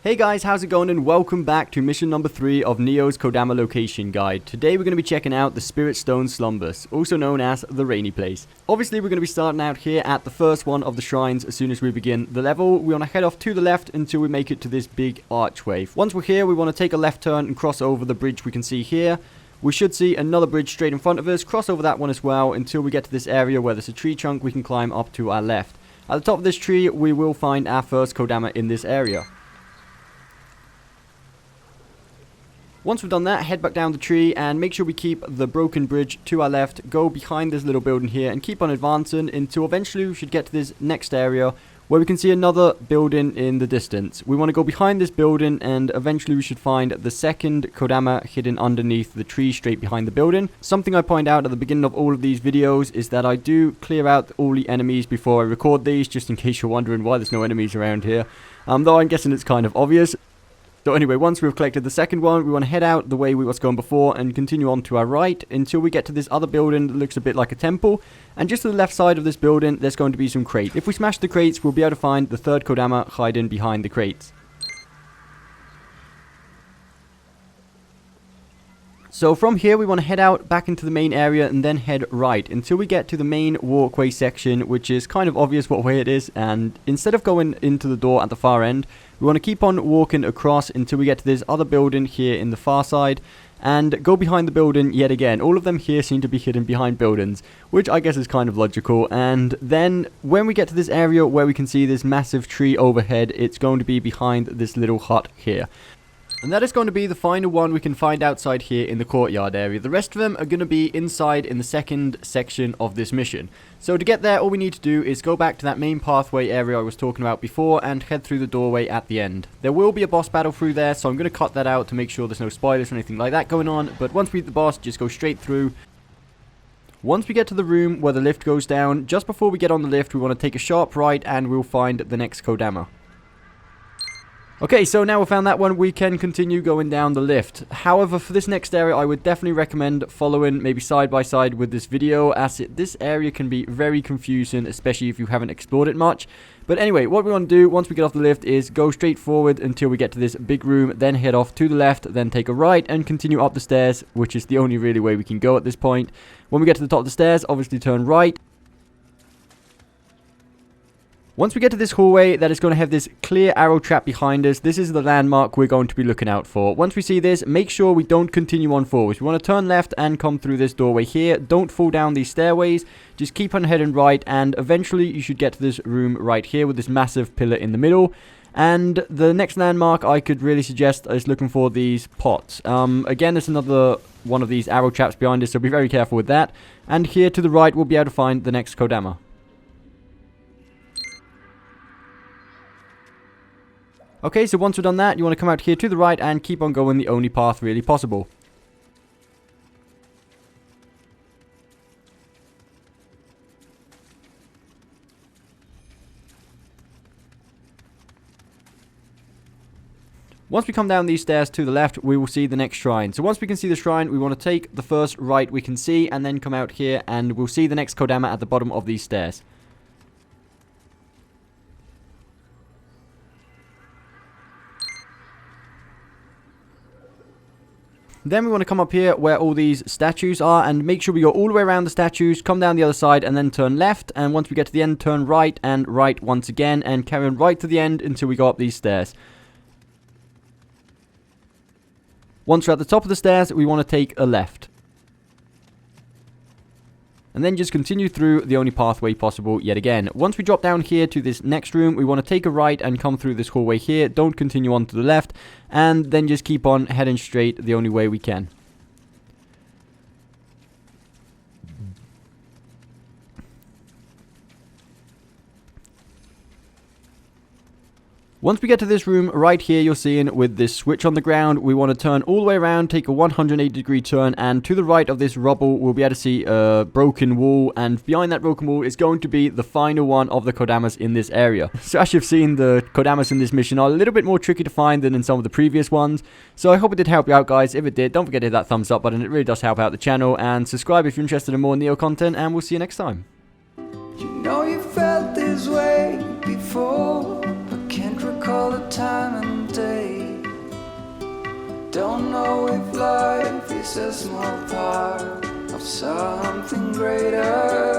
Hey guys, how's it going, and welcome back to mission number 3 of Nioh's Kodama Location Guide. Today we're going to be checking out the Spirit Stone Slumbers, also known as the Rainy Place. Obviously we're going to be starting out here at the first one of the shrines as soon as we begin the level. We want to head off to the left until we make it to this big archway. Once we're here, we want to take a left turn and cross over the bridge we can see here. We should see another bridge straight in front of us, cross over that one as well until we get to this area where there's a tree trunk we can climb up to our left. At the top of this tree we will find our first Kodama in this area. Once we've done that, head back down the tree and make sure we keep the broken bridge to our left, go behind this little building here and keep on advancing until eventually we should get to this next area where we can see another building in the distance. We want to go behind this building and eventually we should find the second Kodama hidden underneath the tree straight behind the building. Something I point out at the beginning of all of these videos is that I do clear out all the enemies before I record these, just in case you're wondering why there's no enemies around here. Though I'm guessing it's kind of obvious. So anyway, once we've collected the second one, we want to head out the way we was going before and continue on to our right until we get to this other building that looks a bit like a temple. And just to the left side of this building, there's going to be some crates. If we smash the crates, we'll be able to find the third Kodama hiding behind the crates. So from here we want to head out back into the main area and then head right until we get to the main walkway section, which is kind of obvious what way it is, and instead of going into the door at the far end, we want to keep on walking across until we get to this other building here in the far side and go behind the building yet again. All of them here seem to be hidden behind buildings, which I guess is kind of logical. And then when we get to this area where we can see this massive tree overhead, it's going to be behind this little hut here. And that is going to be the final one we can find outside here in the courtyard area. The rest of them are going to be inside in the second section of this mission. So to get there, all we need to do is go back to that main pathway area I was talking about before and head through the doorway at the end. There will be a boss battle through there, so I'm going to cut that out to make sure there's no spoilers or anything like that going on. But once we beat the boss, just go straight through. Once we get to the room where the lift goes down, just before we get on the lift, we want to take a sharp right and we'll find the next Kodama. Okay, so now we've found that one, we can continue going down the lift. However, for this next area, I would definitely recommend following maybe side by side with this video, as this area can be very confusing, especially if you haven't explored it much. But anyway, what we want to do once we get off the lift is go straight forward until we get to this big room, then head off to the left, then take a right and continue up the stairs, which is the only really way we can go at this point. When we get to the top of the stairs, obviously turn right. Once we get to this hallway, that is going to have this clear arrow trap behind us. This is the landmark we're going to be looking out for. Once we see this, make sure we don't continue on forwards. We want to turn left and come through this doorway here. Don't fall down these stairways. Just keep on heading right, and eventually you should get to this room right here with this massive pillar in the middle. And the next landmark I could really suggest is looking for these pots. Again, there's another one of these arrow traps behind us, so be very careful with that. And here to the right, we'll be able to find the next Kodama. Okay, so once we've done that, you want to come out here to the right and keep on going the only path really possible. Once we come down these stairs to the left, we will see the next shrine. So once we can see the shrine, we want to take the first right we can see and then come out here and we'll see the next Kodama at the bottom of these stairs. Then we want to come up here where all these statues are and make sure we go all the way around the statues, come down the other side and then turn left, and once we get to the end, turn right and right once again and carry on right to the end until we go up these stairs. Once we're at the top of the stairs, we want to take a left. And then just continue through the only pathway possible yet again. Once we drop down here to this next room, we want to take a right and come through this hallway here. Don't continue on to the left. And then just keep on heading straight the only way we can. Once we get to this room right here, you're seeing with this switch on the ground, we want to turn all the way around, take a 180-degree turn, and to the right of this rubble, we'll be able to see a broken wall, and behind that broken wall is going to be the final one of the Kodamas in this area. So as you've seen, the Kodamas in this mission are a little bit more tricky to find than in some of the previous ones, so I hope it did help you out, guys. If it did, don't forget to hit that thumbs up button, it really does help out the channel, and subscribe if you're interested in more Nioh content, and we'll see you next time. You know you felt this way before. Can't recall a time day. Don't know if life is a small part of something greater.